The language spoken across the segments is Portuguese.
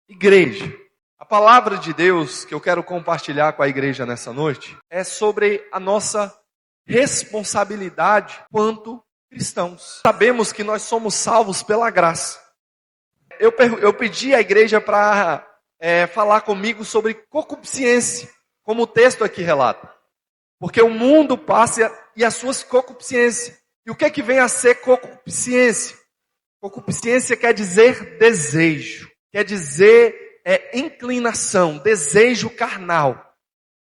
Igreja. A palavra de Deus que eu quero compartilhar com a igreja nessa noite é sobre a nossa responsabilidade quanto cristãos. Sabemos que nós somos salvos pela graça. Eu pedi à igreja para falar comigo sobre concupiscência, como o texto aqui relata. Porque o mundo passa e as suas concupiscências. E o que é que vem a ser concupiscência? Concupiscência quer dizer desejo, quer dizer inclinação, desejo carnal.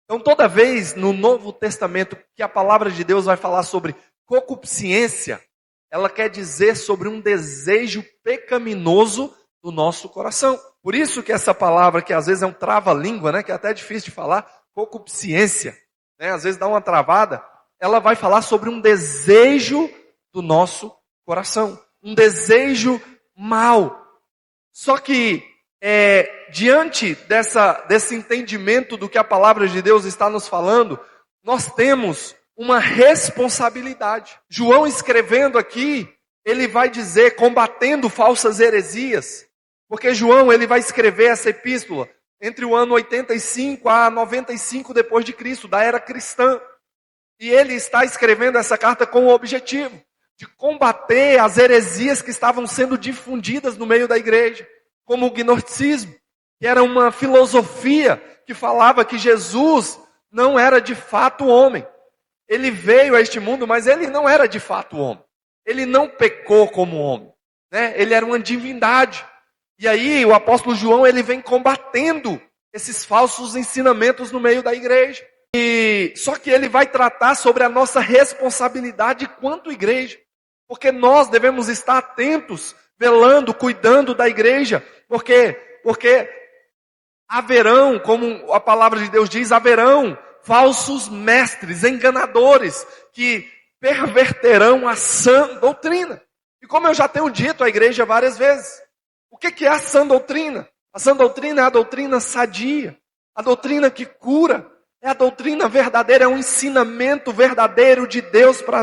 Então toda vez no Novo Testamento que a palavra de Deus vai falar sobre concupiscência, ela quer dizer sobre um desejo pecaminoso do nosso coração. Por isso que essa palavra, que às vezes é um trava-língua, né, que é até difícil de falar, concupiscência, né, às vezes dá uma travada, ela vai falar sobre um desejo do nosso coração, um desejo mau. Só que diante desse entendimento do que a palavra de Deus está nos falando, nós temos uma responsabilidade. João escrevendo aqui, ele vai dizer, combatendo falsas heresias, porque João ele vai escrever essa epístola entre o ano 85 a 95 depois de Cristo, da era cristã. E ele está escrevendo essa carta com o objetivo de combater as heresias que estavam sendo difundidas no meio da igreja, como o gnosticismo, que era uma filosofia que falava que Jesus não era de fato homem. Ele veio a este mundo, mas ele não era de fato homem. Ele não pecou como homem, né? Ele era uma divindade. E aí o apóstolo João ele vem combatendo esses falsos ensinamentos no meio da igreja. Só que ele vai tratar sobre a nossa responsabilidade quanto igreja. Porque nós devemos estar atentos, velando, cuidando da igreja. Por quê? Porque haverão, como a palavra de Deus diz, haverão falsos mestres, enganadores, que perverterão a sã doutrina. E como eu já tenho dito à igreja várias vezes, o que é a sã doutrina? A sã doutrina é a doutrina sadia, a doutrina que cura, é a doutrina verdadeira, é um ensinamento verdadeiro de Deus para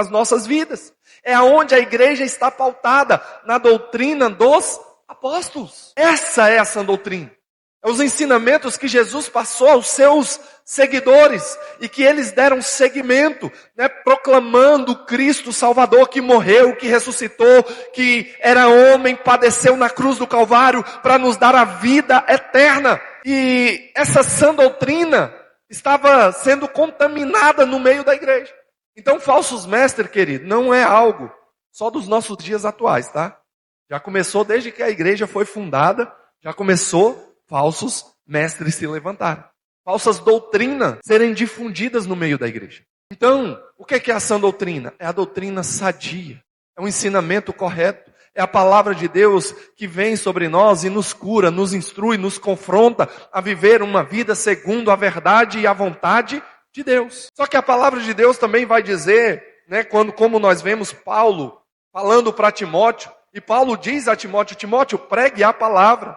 as nossas vidas. É aonde a igreja está pautada, na doutrina dos apóstolos. Essa é a sã doutrina. É os ensinamentos que Jesus passou aos seus seguidores e que eles deram seguimento, né, proclamando Cristo Salvador que morreu, que ressuscitou, que era homem, padeceu na cruz do Calvário para nos dar a vida eterna. E essa sã doutrina estava sendo contaminada no meio da igreja. Então, falsos mestres, querido, não é algo só dos nossos dias atuais, tá? Já começou desde que a igreja foi fundada, já começou falsos mestres se levantarem. Falsas doutrinas serem difundidas no meio da igreja. Então, o que é a sã doutrina? É a doutrina sadia. É um ensinamento correto. É a palavra de Deus que vem sobre nós e nos cura, nos instrui, nos confronta a viver uma vida segundo a verdade e a vontade de Deus. Só que a palavra de Deus também vai dizer, né, como nós vemos Paulo falando para Timóteo, e Paulo diz a Timóteo, Timóteo, pregue a palavra,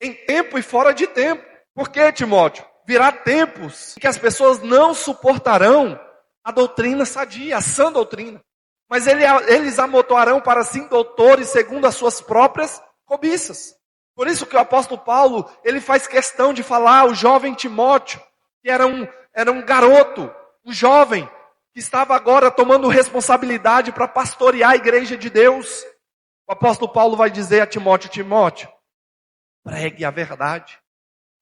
em tempo e fora de tempo. Por quê, Timóteo? Virá tempos em que as pessoas não suportarão a doutrina sadia, a sã doutrina. Mas eles amontoarão para si doutores segundo as suas próprias cobiças. Por isso que o apóstolo Paulo, ele faz questão de falar ao jovem Timóteo, que era um garoto, um jovem, que estava agora tomando responsabilidade para pastorear a igreja de Deus. O apóstolo Paulo vai dizer a Timóteo, Timóteo, pregue a verdade,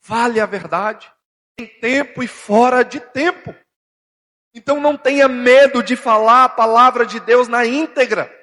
fale a verdade, em tempo e fora de tempo. Então não tenha medo de falar a palavra de Deus na íntegra,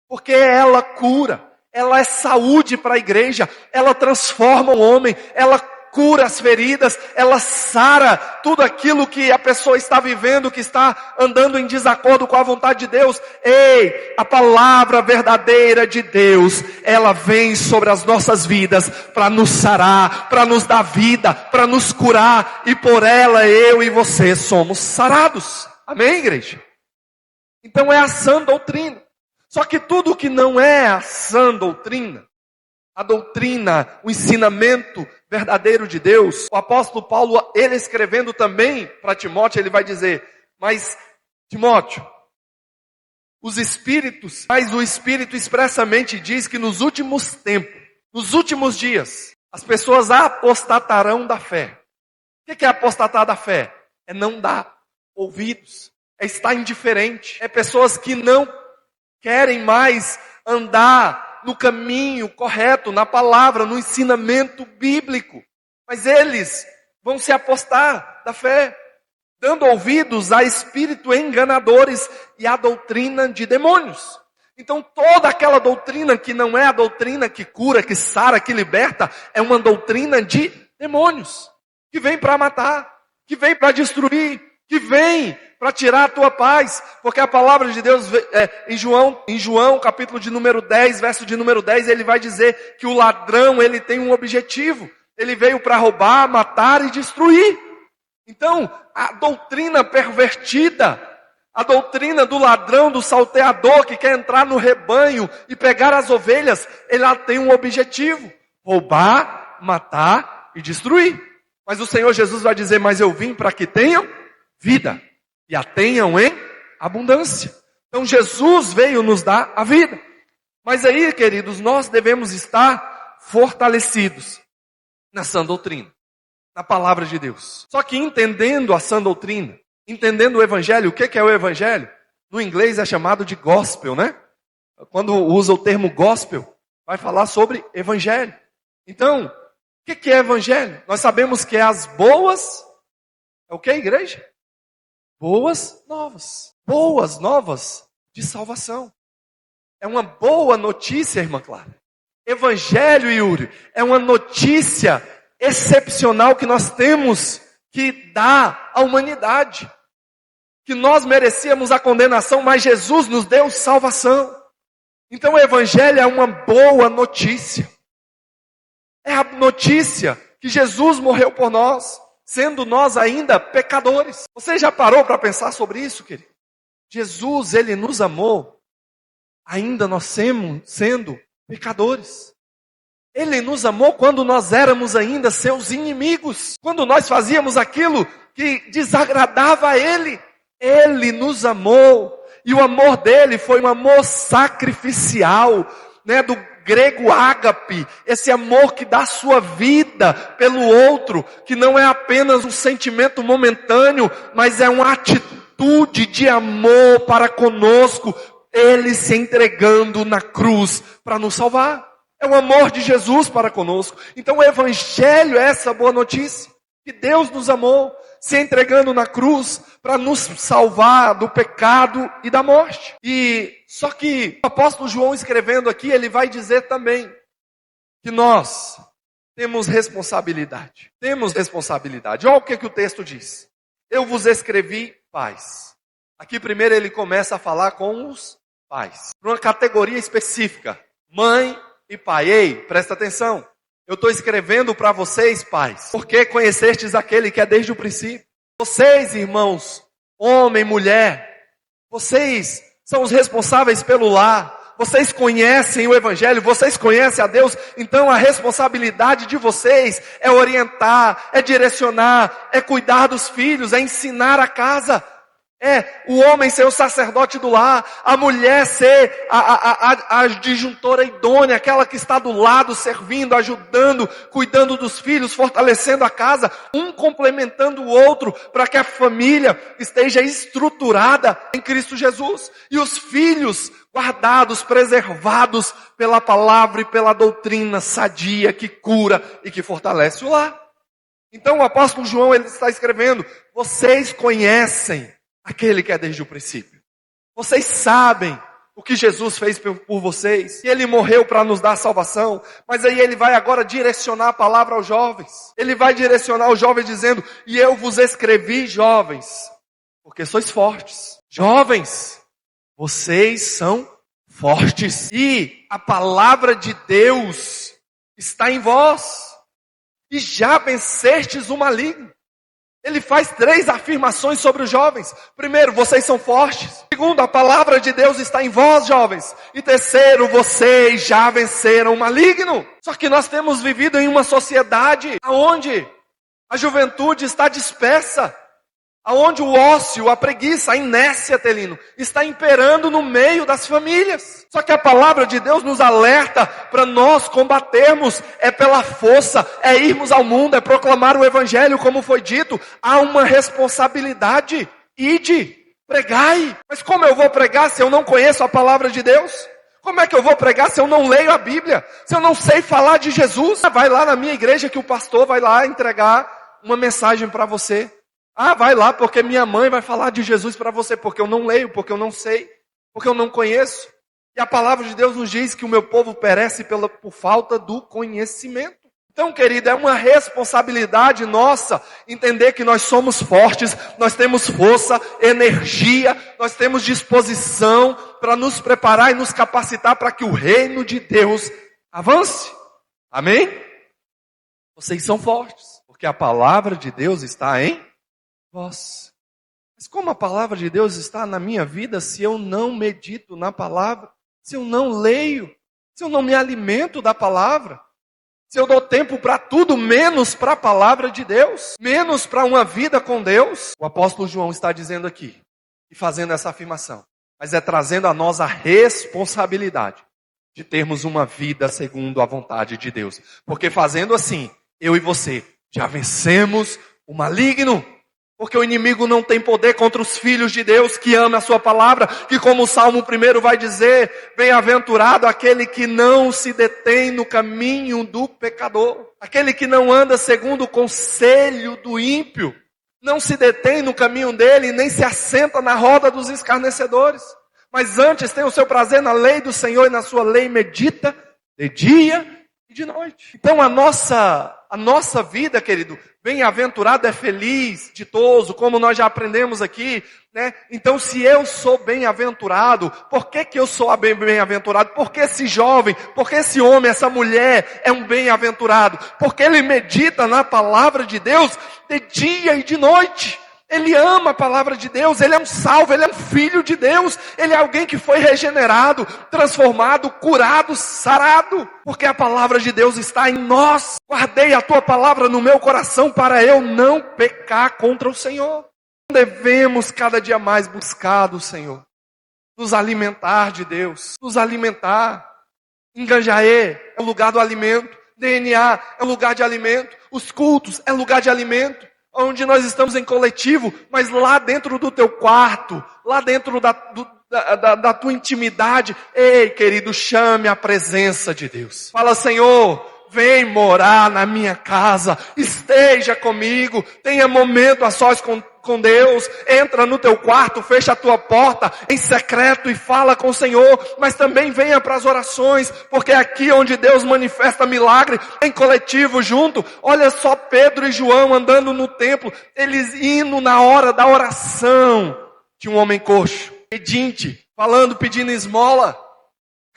porque ela cura, ela é saúde para a igreja, ela transforma o homem, ela cura as feridas, ela sara tudo aquilo que a pessoa está vivendo, que está andando em desacordo com a vontade de Deus. Ei, a palavra verdadeira de Deus, ela vem sobre as nossas vidas para nos sarar, para nos dar vida, para nos curar, e por ela eu e você somos sarados. Amém, igreja? Então é a sã doutrina. Só que tudo que não é a sã doutrina, a doutrina, o ensinamento verdadeiro de Deus, o apóstolo Paulo, ele escrevendo também para Timóteo, ele vai dizer, mas Timóteo, os espíritos, mas o Espírito expressamente diz que nos últimos tempos, nos últimos dias, As pessoas apostatarão da fé. O que é apostatar da fé? É não dar ouvidos, é estar indiferente. É pessoas que não querem mais andar no caminho correto, na palavra, no ensinamento bíblico. Mas eles vão se apostar da fé, dando ouvidos a espíritos enganadores e a doutrina de demônios. Então toda aquela doutrina que não é a doutrina que cura, que sara, que liberta, é uma doutrina de demônios, que vem para matar, que vem para destruir, que vem para tirar a tua paz, porque a palavra de Deus, em João, capítulo de número 10, verso de número 10, ele vai dizer que o ladrão, ele tem um objetivo, ele veio para roubar, matar e destruir. Então, a doutrina pervertida, a doutrina do ladrão, do salteador que quer entrar no rebanho e pegar as ovelhas, ela tem um objetivo: roubar, matar e destruir. Mas o Senhor Jesus vai dizer: mas eu vim para que tenham vida e a tenham em abundância. Então Jesus veio nos dar a vida. Mas aí, queridos, nós devemos estar fortalecidos na sã doutrina, na palavra de Deus. Só que entendendo a sã doutrina, entendendo o evangelho, o que é o evangelho? No inglês é chamado de gospel, né? Quando usa o termo gospel, vai falar sobre evangelho. Então, o que é evangelho? Nós sabemos que é as boas, é o que, igreja? Boas novas. Boas novas de salvação. É uma boa notícia, irmã Clara. Evangelho, Yuri, é uma notícia excepcional que nós temos que dar à humanidade. Que nós merecíamos a condenação, mas Jesus nos deu salvação. Então o Evangelho é uma boa notícia. É a notícia que Jesus morreu por nós, sendo nós ainda pecadores. Você já parou para pensar sobre isso, querido? Jesus, Ele nos amou, ainda nós sendo pecadores. Ele nos amou quando nós éramos ainda seus inimigos. Quando nós fazíamos aquilo que desagradava a Ele. Ele nos amou. E o amor dele foi um amor sacrificial, né, do grego ágape. Esse amor que dá sua vida pelo outro. Que não é apenas um sentimento momentâneo, mas é uma atitude de amor para conosco. Ele se entregando na cruz para nos salvar. É o amor de Jesus para conosco. Então o Evangelho é essa boa notícia. Que Deus nos amou, se entregando na cruz para nos salvar do pecado e da morte. E só que o apóstolo João escrevendo aqui, ele vai dizer também que nós temos responsabilidade. Temos responsabilidade. Olha o que o texto diz. Eu vos escrevi pais. Aqui primeiro ele começa a falar com os pais. Para uma categoria específica. Mãe e pai. Ei, presta atenção. Eu estou escrevendo para vocês, pais, porque conhecestes aquele que é desde o princípio. Vocês, irmãos, homem, mulher, vocês são os responsáveis pelo lar. Vocês conhecem o Evangelho, vocês conhecem a Deus. Então a responsabilidade de vocês é orientar, é direcionar, é cuidar dos filhos, é ensinar a casa. É o homem ser o sacerdote do lar, a mulher ser a disjuntora idônea, aquela que está do lado, servindo, ajudando, cuidando dos filhos, fortalecendo a casa, um complementando o outro, para que a família esteja estruturada em Cristo Jesus. E os filhos guardados, preservados pela palavra e pela doutrina sadia, que cura e que fortalece o lar. Então o apóstolo João, ele está escrevendo, vocês conhecem aquele que é desde o princípio. Vocês sabem o que Jesus fez por vocês. E Ele morreu para nos dar salvação. Mas aí Ele vai agora direcionar a palavra aos jovens. Ele vai direcionar os jovens dizendo, e eu vos escrevi, jovens, porque sois fortes. Jovens, vocês são fortes. E a palavra de Deus está em vós. E já vencestes o maligno. Ele faz 3 afirmações sobre os jovens. Primeiro, vocês são fortes. Segundo, a palavra de Deus está em vós, jovens. E terceiro, vocês já venceram o maligno. Só que nós temos vivido em uma sociedade onde a juventude está dispersa. Aonde o ócio, a preguiça, a inércia, Telino, está imperando no meio das famílias. Só que a palavra de Deus nos alerta para nós combatermos, é pela força, é irmos ao mundo, é proclamar o evangelho, como foi dito. Há uma responsabilidade. Ide, pregai. Mas como eu vou pregar se eu não conheço a palavra de Deus? Como é que eu vou pregar se eu não leio a Bíblia? Se eu não sei falar de Jesus? Vai lá na minha igreja que o pastor vai lá entregar uma mensagem para você. Vai lá porque minha mãe vai falar de Jesus para você, porque eu não leio, porque eu não sei, porque eu não conheço. E a palavra de Deus nos diz que o meu povo perece por falta do conhecimento. Então, querido, é uma responsabilidade nossa entender que nós somos fortes, nós temos força, energia, nós temos disposição para nos preparar e nos capacitar para que o reino de Deus avance. Amém? Vocês são fortes, porque a palavra de Deus está em vós. Mas como a palavra de Deus está na minha vida se eu não medito na palavra, se eu não leio, se eu não me alimento da palavra, se eu dou tempo para tudo menos para a palavra de Deus, menos para uma vida com Deus? O apóstolo João está dizendo aqui e fazendo essa afirmação, mas é trazendo a nós a responsabilidade de termos uma vida segundo a vontade de Deus, porque fazendo assim, eu e você já vencemos o maligno. Porque o inimigo não tem poder contra os filhos de Deus que amam a sua palavra, que como o Salmo 1 vai dizer, bem-aventurado aquele que não se detém no caminho do pecador, aquele que não anda segundo o conselho do ímpio, não se detém no caminho dele, nem se assenta na roda dos escarnecedores, mas antes tem o seu prazer na lei do Senhor e na sua lei medita de dia e de noite. Então a nossa vida, querido, bem-aventurado é feliz, ditoso, como nós já aprendemos aqui, né? Então se eu sou bem-aventurado, por que eu sou bem-aventurado? Porque esse jovem, porque esse homem, essa mulher é um bem-aventurado? Porque ele medita na palavra de Deus de dia e de noite. Ele ama a palavra de Deus, ele é um salvo, ele é um filho de Deus, ele é alguém que foi regenerado, transformado, curado, sarado, porque a palavra de Deus está em nós. Guardei a tua palavra no meu coração para eu não pecar contra o Senhor. Devemos cada dia mais buscar do Senhor, nos alimentar de Deus, nos alimentar. Enganjaê é o lugar do alimento, DNA é o lugar de alimento, os cultos é lugar de alimento. Onde nós estamos em coletivo, mas lá dentro do teu quarto, lá dentro da tua intimidade, ei querido, chame a presença de Deus. Fala, Senhor, vem morar na minha casa, esteja comigo, tenha momento a sós com Deus, entra no teu quarto, fecha a tua porta em secreto e fala com o Senhor, mas também venha para as orações, porque é aqui onde Deus manifesta milagre, em coletivo junto. Olha só Pedro e João andando no templo, eles indo na hora da oração, tinha um homem coxo, pedinte, falando, pedindo esmola.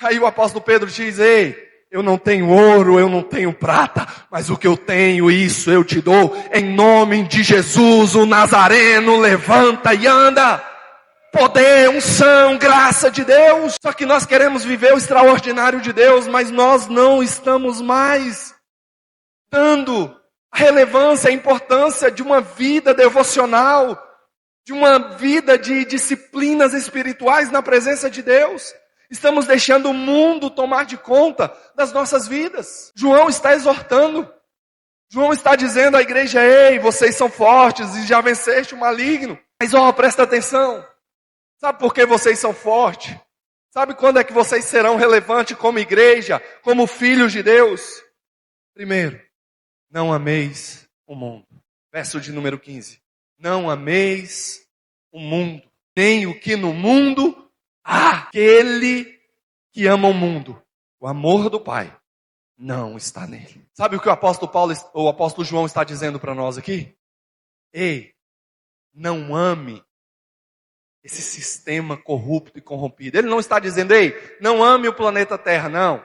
Aí o apóstolo Pedro diz, ei, eu não tenho ouro, eu não tenho prata, mas o que eu tenho, isso eu te dou. Em nome de Jesus, o Nazareno, levanta e anda. Poder, unção, graça de Deus. Só que nós queremos viver o extraordinário de Deus, mas nós não estamos mais dando a relevância, a importância de uma vida devocional, de uma vida de disciplinas espirituais na presença de Deus. Estamos deixando o mundo tomar de conta das nossas vidas. João está exortando. João está dizendo à igreja, ei, vocês são fortes e já venceste o maligno. Mas presta atenção. Sabe por que vocês são fortes? Sabe quando é que vocês serão relevantes como igreja, como filhos de Deus? Primeiro, não ameis o mundo. Verso de número 15. Não ameis o mundo, nem o que no mundo aquele que ama o mundo, o amor do Pai, não está nele. Sabe o que o apóstolo João está dizendo para nós aqui? Ei, não ame esse sistema corrupto e corrompido. Ele não está dizendo, ei, não ame o planeta Terra, não.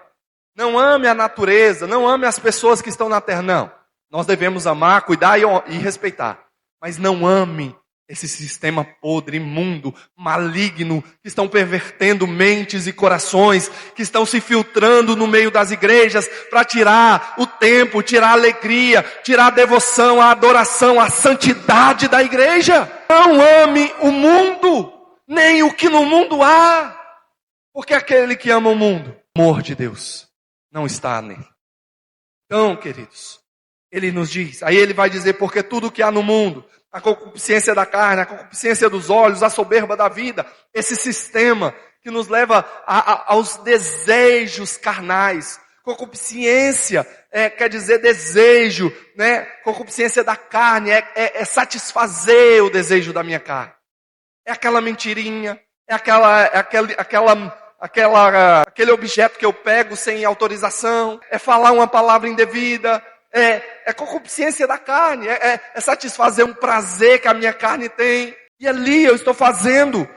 Não ame a natureza, não ame as pessoas que estão na Terra, não. Nós devemos amar, cuidar e respeitar. Mas não ame esse sistema podre, imundo, maligno, que estão pervertendo mentes e corações, que estão se filtrando no meio das igrejas para tirar o tempo, tirar a alegria, tirar a devoção, a adoração, a santidade da igreja. Não ame o mundo, nem o que no mundo há, porque aquele que ama o mundo, o amor de Deus não está nele. Então, queridos, ele nos diz, aí ele vai dizer, porque tudo que há no mundo, a concupiscência da carne, a concupiscência dos olhos, a soberba da vida, esse sistema que nos leva aos desejos carnais. Concupiscência quer dizer desejo, né? Concupiscência da carne é satisfazer o desejo da minha carne. É aquela mentirinha, é aquele objeto que eu pego sem autorização, é falar uma palavra indevida, é concupiscência da carne, é satisfazer um prazer que a minha carne tem. E ali eu estou fazendo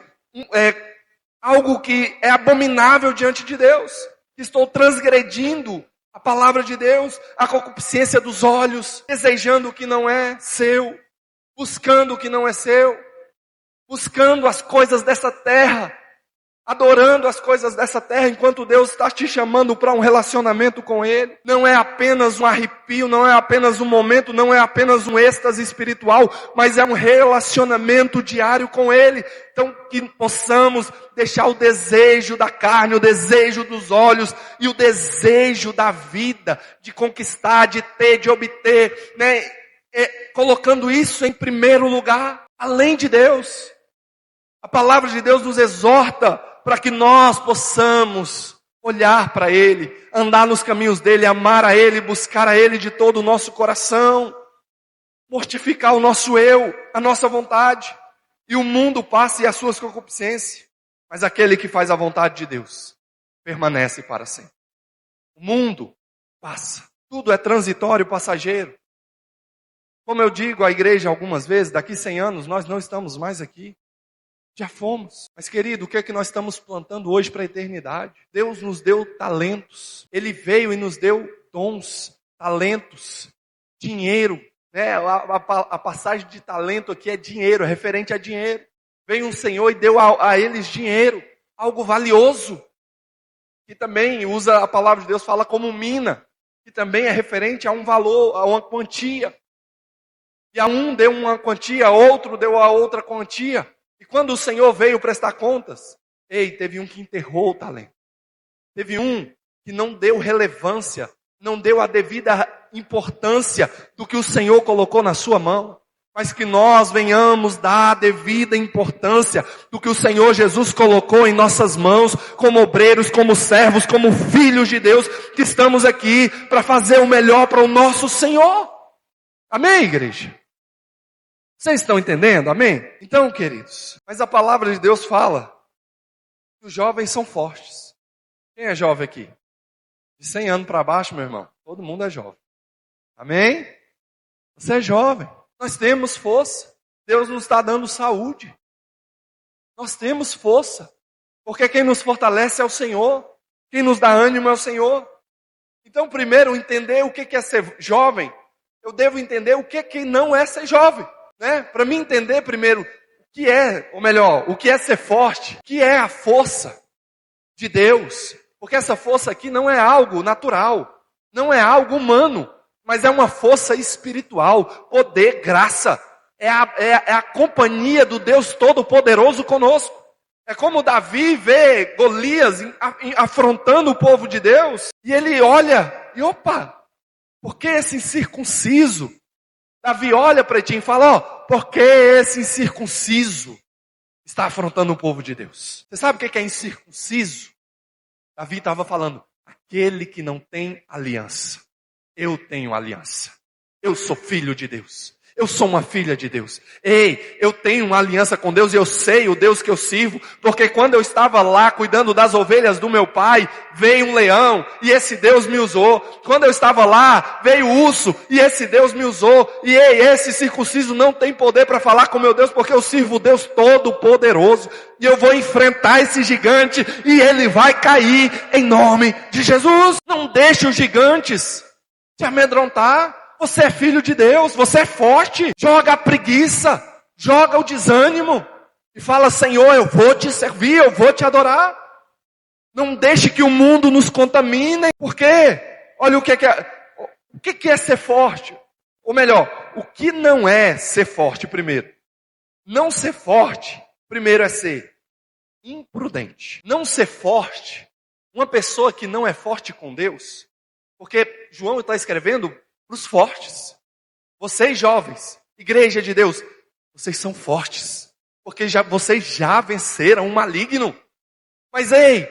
algo que é abominável diante de Deus. Estou transgredindo a palavra de Deus, a concupiscência dos olhos, desejando o que não é seu, buscando o que não é seu, buscando as coisas dessa terra, adorando as coisas dessa terra, enquanto Deus está te chamando para um relacionamento com Ele. Não é apenas um arrepio, não é apenas um momento, não é apenas um êxtase espiritual, mas é um relacionamento diário com Ele. Então que possamos deixar o desejo da carne, o desejo dos olhos e o desejo da vida, de conquistar, de ter, de obter, né? Colocando isso em primeiro lugar, além de Deus. A palavra de Deus nos exorta para que nós possamos olhar para Ele, andar nos caminhos dEle, amar a Ele, buscar a Ele de todo o nosso coração, mortificar o nosso eu, a nossa vontade. E o mundo passa e as suas concupiscências, mas aquele que faz a vontade de Deus permanece para sempre. O mundo passa, tudo é transitório, passageiro. Como eu digo à igreja algumas vezes, daqui 100 anos nós não estamos mais aqui. Já fomos. Mas querido, o que é que nós estamos plantando hoje para a eternidade? Deus nos deu talentos. Ele veio e nos deu dons, talentos, dinheiro. Né? A passagem de talento aqui é dinheiro, é referente a dinheiro. Veio um Senhor e deu a eles dinheiro, algo valioso. Que também usa a palavra de Deus, fala como mina. Que também é referente a um valor, a uma quantia. E a um deu uma quantia, a outro deu a outra quantia. E quando o Senhor veio prestar contas, teve um que enterrou o talento. Teve um que não deu relevância, não deu a devida importância do que o Senhor colocou na sua mão. Mas que nós venhamos dar a devida importância do que o Senhor Jesus colocou em nossas mãos, como obreiros, como servos, como filhos de Deus, que estamos aqui para fazer o melhor para o nosso Senhor. Amém, igreja? Vocês estão entendendo? Amém? Então, queridos, mas a palavra de Deus fala que os jovens são fortes. Quem é jovem aqui? De 100 anos para baixo, meu irmão, todo mundo é jovem. Amém? Você é jovem. Nós temos força. Deus nos está dando saúde. Nós temos força. Porque quem nos fortalece é o Senhor. Quem nos dá ânimo é o Senhor. Então, primeiro, entender o que é ser jovem. Eu devo entender o que não é ser jovem. Né? Para mim entender primeiro o que é, ou melhor, o que é ser forte, o que é a força de Deus. Porque essa força aqui não é algo natural, não é algo humano, mas é uma força espiritual, poder, graça. É a companhia do Deus Todo-Poderoso conosco. É como Davi vê Golias afrontando o povo de Deus, e ele olha, e opa, por que esse incircunciso? Davi olha para ti e fala, por que esse incircunciso está afrontando o povo de Deus? Você sabe o que é incircunciso? Davi estava falando, aquele que não tem aliança. Eu tenho aliança. Eu sou filho de Deus. Eu sou uma filha de Deus. Eu tenho uma aliança com Deus e eu sei o Deus que eu sirvo, porque quando eu estava lá cuidando das ovelhas do meu pai, veio um leão e esse Deus me usou. Quando eu estava lá, veio o urso e esse Deus me usou. E esse circunciso não tem poder para falar com meu Deus, porque eu sirvo o Deus Todo-Poderoso. E eu vou enfrentar esse gigante e ele vai cair em nome de Jesus. Não deixe os gigantes te amedrontar. Você é filho de Deus, você é forte. Joga a preguiça. joga o desânimo e fala: Senhor, eu vou te servir, eu vou te adorar. Não deixe que o mundo nos contamine. Por quê? Olha o que é ser forte. Ou melhor, o que não é ser forte primeiro. Não ser forte, primeiro, é ser imprudente. Não ser forte, uma pessoa que não é forte com Deus, porque João está escrevendo para os fortes. Vocês jovens, igreja de Deus, vocês são fortes, porque vocês já venceram o maligno. Mas ei,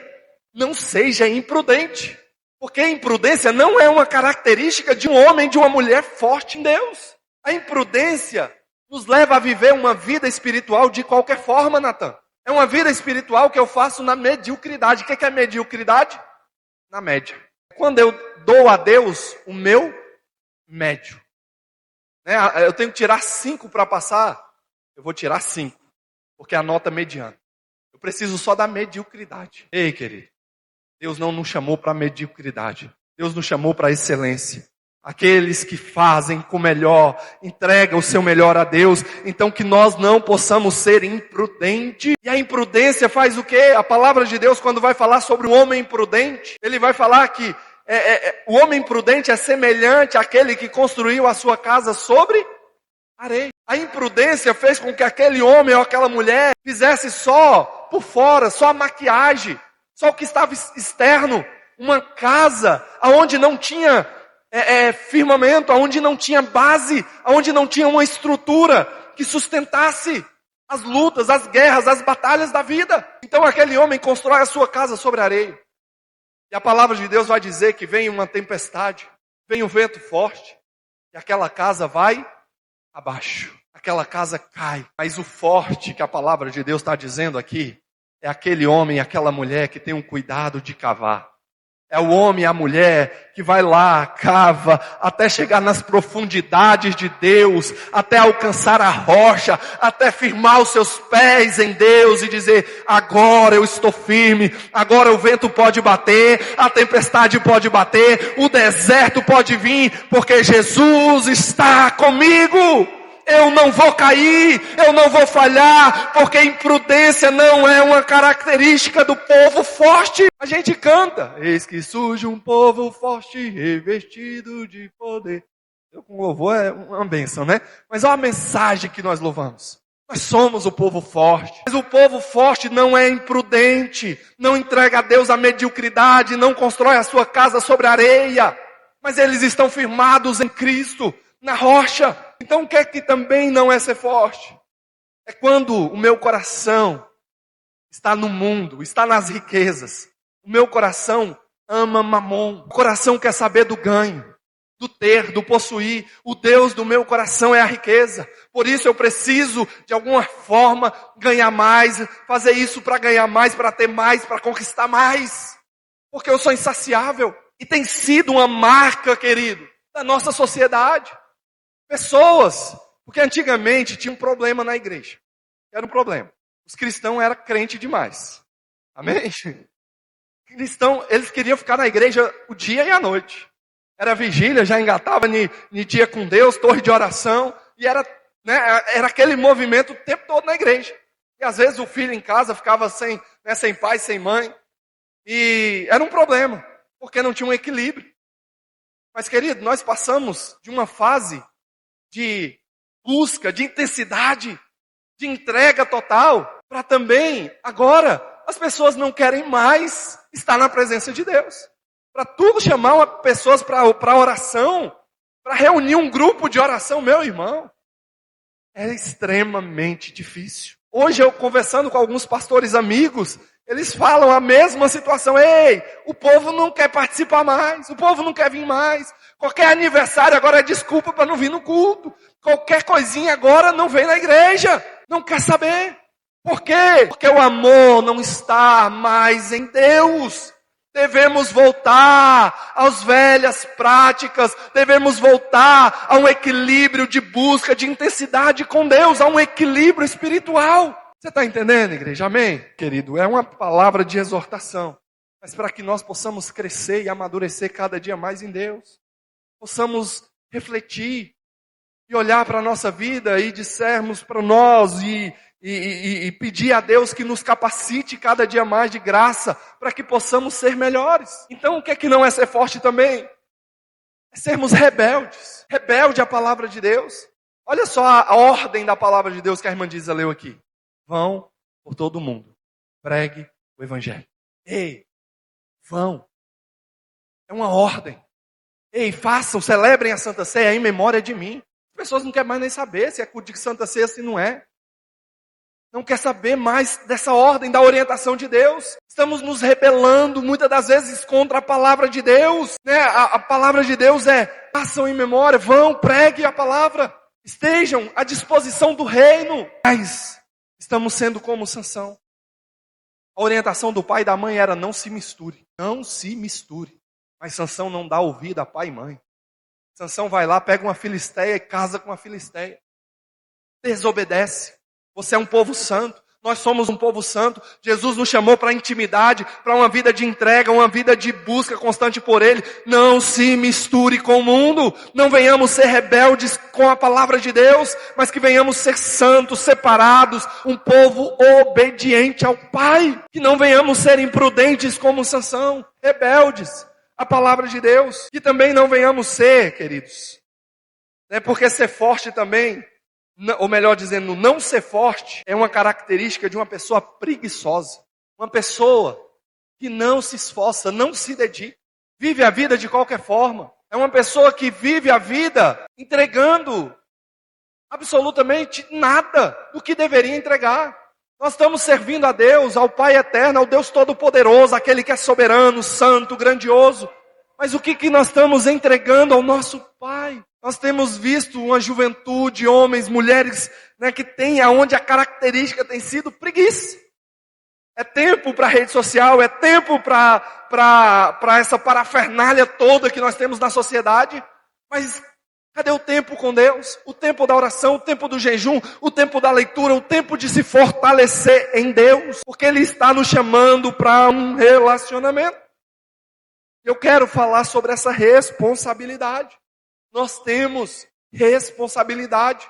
não seja imprudente, porque a imprudência não é uma característica de um homem, de uma mulher forte em Deus. A imprudência nos leva a viver uma vida espiritual de qualquer forma, Natan. É uma vida espiritual que eu faço na mediocridade. O que é mediocridade? Na média. Quando eu dou a Deus o meu médio. Eu tenho que tirar 5 para passar, eu vou tirar 5, porque é a nota mediana. Eu preciso só da mediocridade. Ei, querido, Deus não nos chamou para mediocridade. Deus nos chamou para excelência. Aqueles que fazem com o melhor, entregam o seu melhor a Deus. Então que nós não possamos ser imprudentes. E a imprudência faz o quê? A palavra de Deus, quando vai falar sobre o homem imprudente, ele vai falar que o homem imprudente é semelhante àquele que construiu a sua casa sobre areia. A imprudência fez com que aquele homem ou aquela mulher fizesse só por fora, só a maquiagem, só o que estava externo. Uma casa onde não tinha firmamento, onde não tinha base, onde não tinha uma estrutura que sustentasse as lutas, as guerras, as batalhas da vida. Então aquele homem constrói a sua casa sobre areia. E a palavra de Deus vai dizer que vem uma tempestade, vem um vento forte, e aquela casa vai abaixo. Aquela casa cai. Mas o forte que a palavra de Deus está dizendo aqui é aquele homem, aquela mulher que tem um cuidado de cavar. É o homem e a mulher que vai lá, cava, até chegar nas profundidades de Deus, até alcançar a rocha, até firmar os seus pés em Deus e dizer: agora eu estou firme, agora o vento pode bater, a tempestade pode bater, o deserto pode vir, porque Jesus está comigo. Eu não vou cair, eu não vou falhar, porque imprudência não é uma característica do povo forte. A gente canta: eis que surge um povo forte, revestido de poder. Eu com louvor é uma bênção, né? Mas olha a mensagem que nós louvamos. Nós somos o povo forte. Mas o povo forte não é imprudente, não entrega a Deus a mediocridade, não constrói a sua casa sobre areia. Mas eles estão firmados em Cristo, na rocha. Então o que é que também não é ser forte? É quando o meu coração está no mundo, está nas riquezas. O meu coração ama mamon. O coração quer saber do ganho, do ter, do possuir. O Deus do meu coração é a riqueza. Por isso eu preciso, de alguma forma, ganhar mais, fazer isso para ganhar mais, para ter mais, para conquistar mais. Porque eu sou insaciável. E tem sido uma marca, querido, da nossa sociedade. Pessoas, porque antigamente tinha um problema na igreja. Era um problema. Os cristãos eram crentes demais. Amém? Cristão, eles queriam ficar na igreja o dia e a noite. Era vigília, já engatava em dia com Deus, torre de oração. E era aquele movimento o tempo todo na igreja. E às vezes o filho em casa ficava sem pai, sem mãe. E era um problema, porque não tinha um equilíbrio. Mas querido, nós passamos de uma fase de busca, de intensidade, de entrega total, para também, agora, as pessoas não querem mais estar na presença de Deus. Para tudo chamar pessoas para oração, para reunir um grupo de oração, meu irmão, é extremamente difícil. Hoje eu conversando com alguns pastores amigos, eles falam a mesma situação. Ei, o povo não quer participar mais, o povo não quer vir mais. Qualquer aniversário agora é desculpa para não vir no culto. Qualquer coisinha agora não vem na igreja. Não quer saber. Por quê? Porque o amor não está mais em Deus. Devemos voltar às velhas práticas. Devemos voltar a um equilíbrio de busca, de intensidade com Deus. A um equilíbrio espiritual. Você está entendendo, igreja? Amém? Querido, é uma palavra de exortação. Mas para que nós possamos crescer e amadurecer cada dia mais em Deus. Possamos refletir e olhar para a nossa vida e dissermos para nós e pedir a Deus que nos capacite cada dia mais de graça para que possamos ser melhores. Então o que é que não é ser forte também? É sermos rebeldes. Rebelde à palavra de Deus. Olha só a ordem da palavra de Deus que a irmã Diza leu aqui. Vão por todo mundo. Pregue o evangelho. Ei, vão. É uma ordem. Ei, façam, celebrem a Santa Ceia em memória de mim. As pessoas não querem mais nem saber se é culto de Santa Ceia, se não é. Não quer saber mais dessa ordem, da orientação de Deus. Estamos nos rebelando muitas das vezes contra a palavra de Deus. Né? A palavra de Deus é, façam em memória, vão, pregue a palavra. Estejam à disposição do reino. Mas estamos sendo como Sansão. A orientação do pai e da mãe era, não se misture. Não se misture. Mas Sansão não dá ouvido a pai e mãe. Sansão vai lá, pega uma filisteia e casa com uma filisteia. Desobedece. Você é um povo santo. Nós somos um povo santo. Jesus nos chamou para a intimidade, para uma vida de entrega, uma vida de busca constante por Ele. Não se misture com o mundo. Não venhamos ser rebeldes com a palavra de Deus, mas que venhamos ser santos, separados, um povo obediente ao Pai. Que não venhamos ser imprudentes como Sansão, rebeldes à palavra de Deus. Que também não venhamos ser, queridos, porque ser forte também, ou melhor dizendo, não ser forte é uma característica de uma pessoa preguiçosa. Uma pessoa que não se esforça, não se dedica, vive a vida de qualquer forma. É uma pessoa que vive a vida entregando absolutamente nada do que deveria entregar. Nós estamos servindo a Deus, ao Pai eterno, ao Deus todo-poderoso, aquele que é soberano, santo, grandioso. Mas o que nós estamos entregando ao nosso Pai? Nós temos visto uma juventude, homens, mulheres, que tem aonde a característica tem sido preguiça. É tempo para rede social, é tempo para essa parafernália toda que nós temos na sociedade. Mas cadê o tempo com Deus? O tempo da oração, o tempo do jejum, o tempo da leitura, o tempo de se fortalecer em Deus. Porque Ele está nos chamando para um relacionamento. Eu quero falar sobre essa responsabilidade. Nós temos responsabilidade,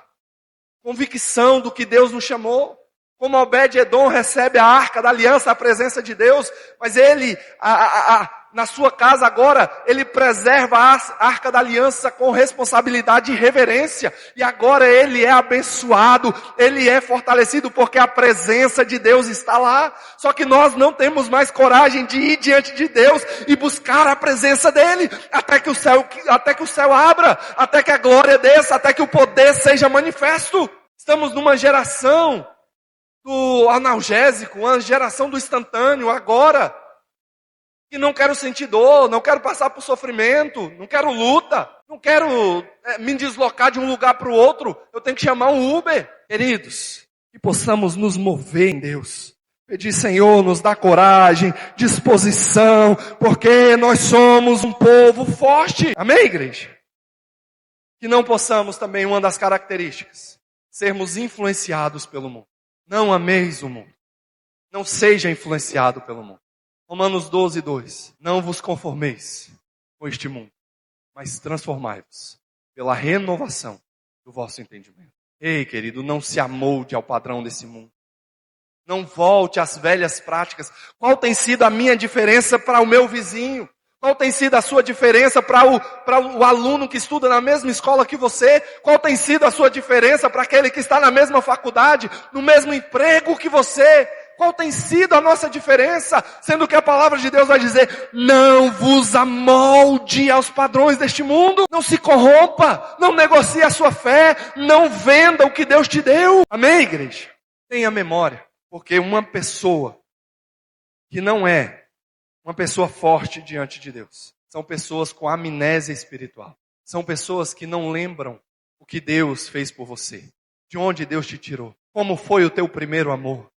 convicção do que Deus nos chamou. Como Obed-Edom recebe a arca da aliança, a presença de Deus, mas ele, na sua casa agora, ele preserva a arca da aliança com responsabilidade e reverência. E agora ele é abençoado, ele é fortalecido porque a presença de Deus está lá. Só que nós não temos mais coragem de ir diante de Deus e buscar a presença dele, até que o céu abra, até que a glória desça, até que o poder seja manifesto. Estamos numa geração do analgésico, uma geração do instantâneo, agora. Que não quero sentir dor, não quero passar por sofrimento, não quero luta, não quero me deslocar de um lugar para o outro, eu tenho que chamar um Uber. Queridos, que possamos nos mover em Deus. Pedir, Senhor, nos dá coragem, disposição, porque nós somos um povo forte. Amém, igreja? Que não possamos também, uma das características, sermos influenciados pelo mundo. Não ameis o mundo. Não seja influenciado pelo mundo. Romanos 12, 2. Não vos conformeis com este mundo, mas transformai-vos pela renovação do vosso entendimento. Ei, querido, não se amolde ao padrão desse mundo. Não volte às velhas práticas. Qual tem sido a minha diferença para o meu vizinho? Qual tem sido a sua diferença para o aluno que estuda na mesma escola que você? Qual tem sido a sua diferença para aquele que está na mesma faculdade, no mesmo emprego que você? Qual tem sido a nossa diferença? Sendo que a palavra de Deus vai dizer, não vos amolde aos padrões deste mundo. Não se corrompa, não negocie a sua fé, não venda o que Deus te deu. Amém, igreja? Tenha memória, porque uma pessoa que não é uma pessoa forte diante de Deus. São pessoas com amnésia espiritual. São pessoas que não lembram o que Deus fez por você. De onde Deus te tirou. Como foi o teu primeiro amor.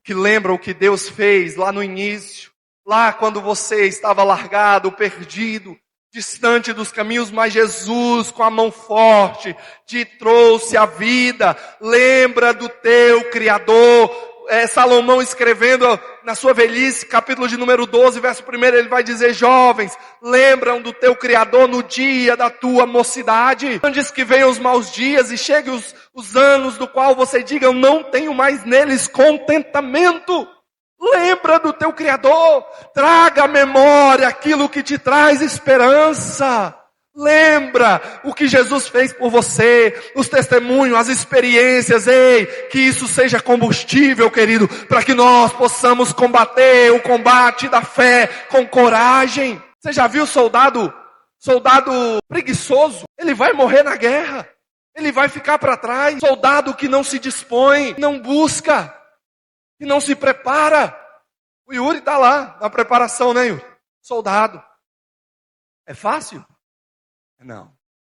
Que lembram o que Deus fez lá no início. Lá quando você estava largado, perdido, distante dos caminhos. Mas Jesus, com a mão forte, te trouxe a vida. Lembra do teu Criador. Salomão escrevendo na sua velhice, capítulo de número 12, verso 1, ele vai dizer: jovens, lembram do teu Criador no dia da tua mocidade, antes que venham os maus dias e cheguem os anos do qual você diga: eu não tenho mais neles contentamento. Lembra do teu Criador, traga à memória aquilo que te traz esperança. Lembra o que Jesus fez por você, os testemunhos, as experiências, que isso seja combustível, querido, para que nós possamos combater o combate da fé com coragem. Você já viu soldado preguiçoso? Ele vai morrer na guerra, ele vai ficar para trás. Soldado que não se dispõe, não busca, que não se prepara. O Yuri está lá na preparação, né, Yuri? Soldado. É fácil? Não.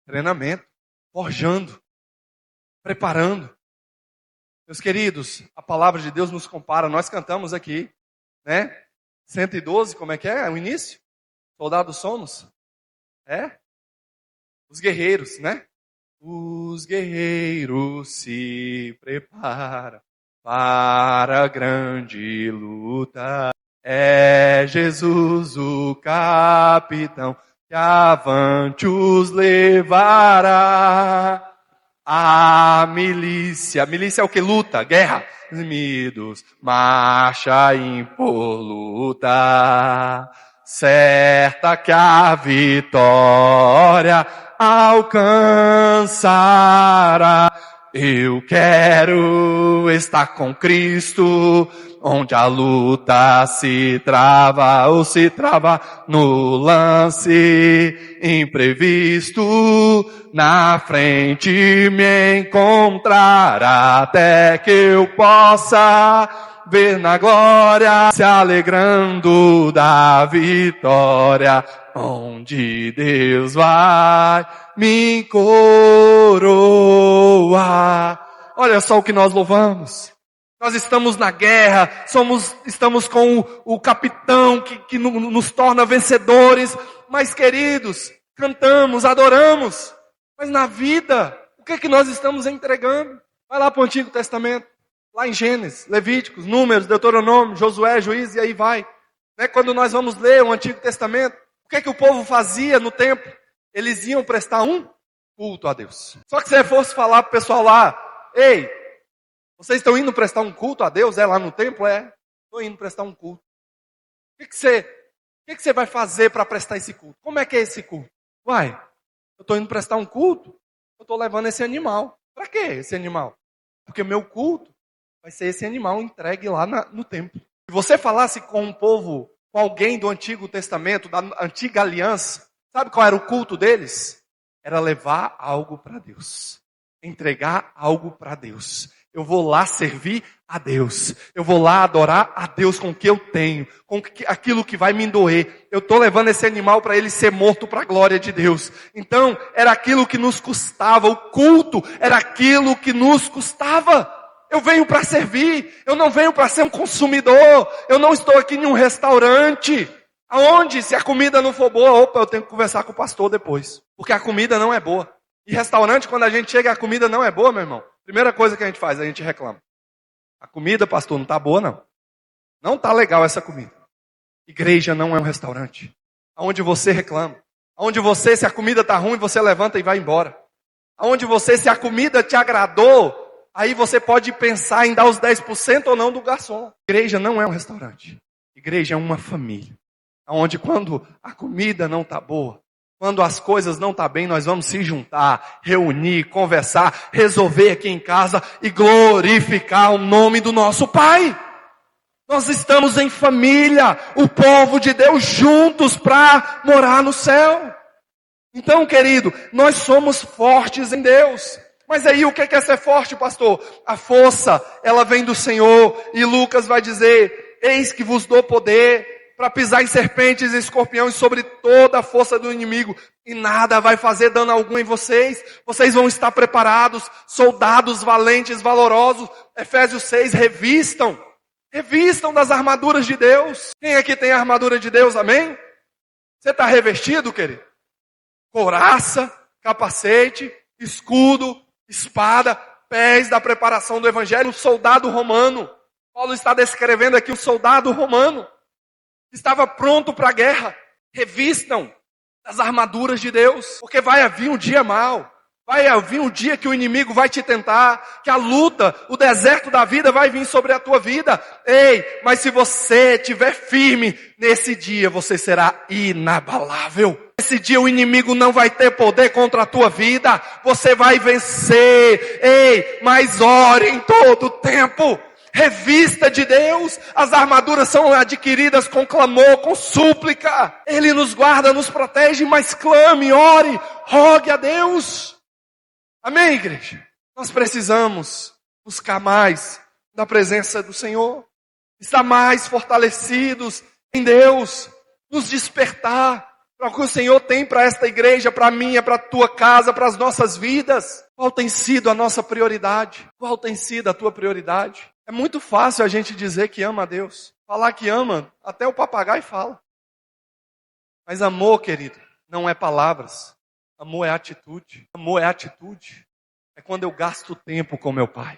Treinamento, forjando, preparando. Meus queridos, a palavra de Deus nos compara. Nós cantamos aqui, né? 112, como é que é? O início? Soldados somos? Os guerreiros, né? Os guerreiros se preparam para a grande luta. É Jesus o capitão que avante os levará. A milícia é o que? Luta, guerra. Inimigos, marcha impoluta. Certa que a vitória alcançará. Eu quero estar com Cristo, onde a luta se trava no lance imprevisto. Na frente me encontrará até que eu possa ver na glória, se alegrando da vitória, onde Deus vai me coroar. Olha só o que nós louvamos. Nós estamos na guerra, estamos com o capitão que nos torna vencedores. Mas, queridos, cantamos, adoramos. Mas na vida, o que é que nós estamos entregando? Vai lá para o Antigo Testamento, lá em Gênesis, Levíticos, Números, Deuteronômio, Josué, Juízes, e aí vai. Né? Quando nós vamos ler o Antigo Testamento, o que é que o povo fazia no templo? Eles iam prestar um culto a Deus. Só que se você fosse falar para o pessoal lá: ei, vocês estão indo prestar um culto a Deus? Lá no templo? Estou indo prestar um culto. O que você vai fazer para prestar esse culto? Como é que é esse culto? Eu estou indo prestar um culto, eu estou levando esse animal. Para que esse animal? Porque o meu culto vai ser esse animal entregue lá no templo. Se você falasse com um povo, com alguém do Antigo Testamento, da Antiga Aliança, sabe qual era o culto deles? Era levar algo para Deus. Entregar algo para Deus. Eu vou lá servir a Deus. Eu vou lá adorar a Deus com o que eu tenho, com aquilo que vai me doer. Eu estou levando esse animal para ele ser morto para a glória de Deus. Então, era aquilo que nos custava. O culto era aquilo que nos custava. Eu venho para servir. Eu não venho para ser um consumidor. Eu não estou aqui em um restaurante. Aonde? Se a comida não for boa, eu tenho que conversar com o pastor depois. Porque a comida não é boa. E restaurante, quando a gente chega e a comida não é boa, meu irmão, primeira coisa que a gente faz, a gente reclama. A comida, pastor, não está boa, não. Não está legal essa comida. Igreja não é um restaurante. Aonde você reclama. Aonde você, se a comida está ruim, você levanta e vai embora. Aonde você, se a comida te agradou, aí você pode pensar em dar os 10% ou não do garçom. Igreja não é um restaurante. Igreja é uma família. Onde quando a comida não está boa, quando as coisas não estão bem, nós vamos se juntar, reunir, conversar, resolver aqui em casa e glorificar o nome do nosso Pai. Nós estamos em família, o povo de Deus juntos para morar no céu. Então, querido, nós somos fortes em Deus. Mas aí o que é ser forte, pastor? A força, ela vem do Senhor. E Lucas vai dizer: eis que vos dou poder para pisar em serpentes e escorpiões sobre toda a força do inimigo, e nada vai fazer dano algum em vocês. Vocês vão estar preparados, soldados valentes, valorosos. Efésios 6, revistam das armaduras de Deus. Quem aqui tem a armadura de Deus, amém? Você está revestido, querido? Couraça, capacete, escudo, espada, pés da preparação do evangelho, soldado romano. Paulo está descrevendo aqui o soldado romano que estava pronto para a guerra. Revistam as armaduras de Deus, porque vai vir um dia mau. Vai vir um dia que o inimigo vai te tentar, que a luta, o deserto da vida vai vir sobre a tua vida. Ei, mas se você estiver firme, nesse dia você será inabalável. Nesse dia o inimigo não vai ter poder contra a tua vida. Você vai vencer. Ei, mas ore em todo o tempo. Revista de Deus, as armaduras são adquiridas com clamor, com súplica. Ele nos guarda, nos protege, mas clame, ore, rogue a Deus. Amém, igreja? Nós precisamos buscar mais da presença do Senhor, estar mais fortalecidos em Deus, nos despertar para o que o Senhor tem para esta igreja, para a minha, para a tua casa, para as nossas vidas. Qual tem sido a nossa prioridade? Qual tem sido a tua prioridade? É muito fácil a gente dizer que ama a Deus. Falar que ama, até o papagaio fala. Mas amor, querido, não é palavras. Amor é atitude. Amor é atitude. É quando eu gasto tempo com meu pai.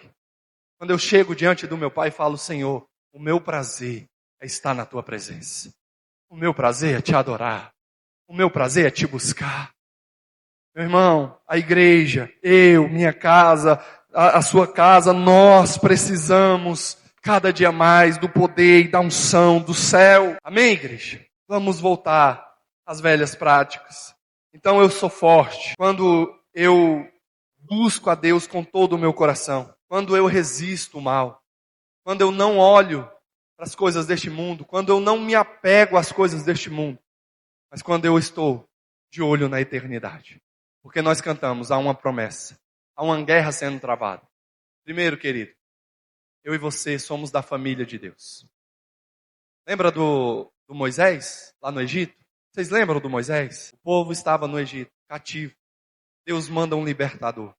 Quando eu chego diante do meu pai e falo, Senhor, o meu prazer é estar na tua presença. O meu prazer é te adorar. O meu prazer é te buscar. Meu irmão, a igreja, eu, minha casa, a sua casa, nós precisamos cada dia mais do poder e da unção do céu. Amém, igreja? Vamos voltar às velhas práticas. Então eu sou forte quando eu busco a Deus com todo o meu coração. Quando eu resisto o mal. Quando eu não olho para as coisas deste mundo. Quando eu não me apego às coisas deste mundo. Mas quando eu estou de olho na eternidade. Porque nós cantamos, há uma promessa. Há uma guerra sendo travada. Primeiro, querido, eu e você somos da família de Deus. Lembra do Moisés, lá no Egito? Vocês lembram do Moisés? O povo estava no Egito, cativo. Deus manda um libertador.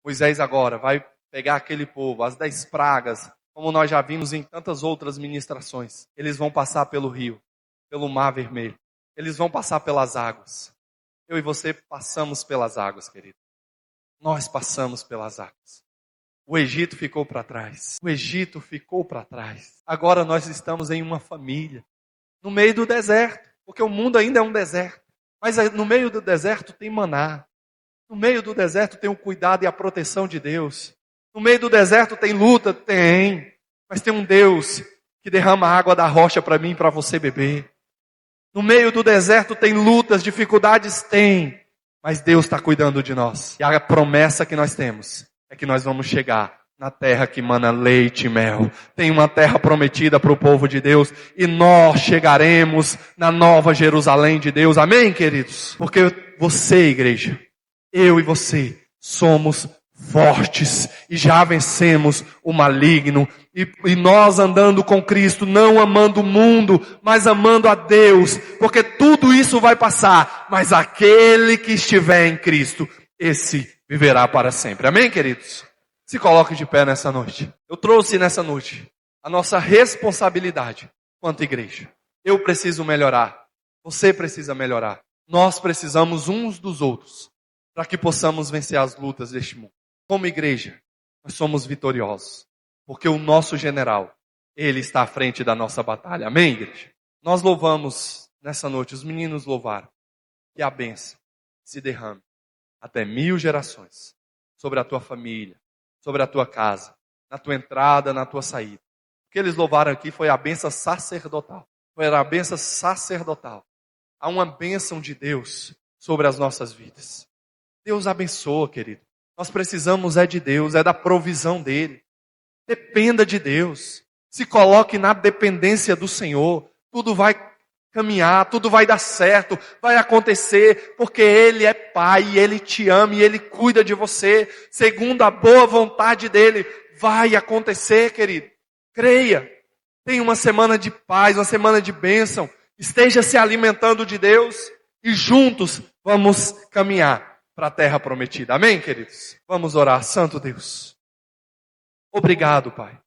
Moisés agora vai pegar aquele povo, as 10 pragas, como nós já vimos em tantas outras ministrações. Eles vão passar pelo rio, pelo mar vermelho. Eles vão passar pelas águas. Eu e você passamos pelas águas, querido. Nós passamos pelas águas. O Egito ficou para trás. O Egito ficou para trás. Agora nós estamos em uma família. No meio do deserto. Porque o mundo ainda é um deserto. Mas no meio do deserto tem maná. No meio do deserto tem o cuidado e a proteção de Deus. No meio do deserto tem luta? Tem. Mas tem um Deus que derrama a água da rocha para mim e para você beber. No meio do deserto tem lutas, dificuldades? Tem. Mas Deus está cuidando de nós. E a promessa que nós temos é que nós vamos chegar na terra que mana leite e mel. Tem uma terra prometida para o povo de Deus. E nós chegaremos na nova Jerusalém de Deus. Amém, queridos? Porque você, igreja, eu e você, somos fortes. E já vencemos o maligno. E nós andando com Cristo, não amando o mundo, mas amando a Deus. Porque tudo isso vai passar. Mas aquele que estiver em Cristo, esse viverá para sempre. Amém, queridos? Se coloque de pé nessa noite. Eu trouxe nessa noite a nossa responsabilidade quanto igreja. Eu preciso melhorar. Você precisa melhorar. Nós precisamos uns dos outros para que possamos vencer as lutas deste mundo. Como igreja, nós somos vitoriosos. Porque o nosso general, ele está à frente da nossa batalha. Amém, igreja? Nós louvamos nessa noite, os meninos louvaram. Que a bênção se derrame até 1000 gerações sobre a tua família, sobre a tua casa, na tua entrada, na tua saída. O que eles louvaram aqui foi a bênção sacerdotal. Foi a bênção sacerdotal. Há uma bênção de Deus sobre as nossas vidas. Deus abençoa, querido. Nós precisamos de Deus, da provisão dEle. Dependa de Deus. Se coloque na dependência do Senhor. Tudo vai caminhar, tudo vai dar certo, vai acontecer, porque Ele é Pai, e Ele te ama, e Ele cuida de você, segundo a boa vontade dEle, vai acontecer, querido. Creia, tenha uma semana de paz, uma semana de bênção, esteja se alimentando de Deus, e juntos vamos caminhar para a terra prometida. Amém, queridos? Vamos orar. Santo Deus, obrigado, Pai,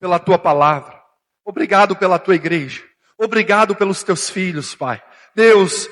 pela Tua palavra, obrigado pela Tua igreja, obrigado pelos Teus filhos, Pai. Deus,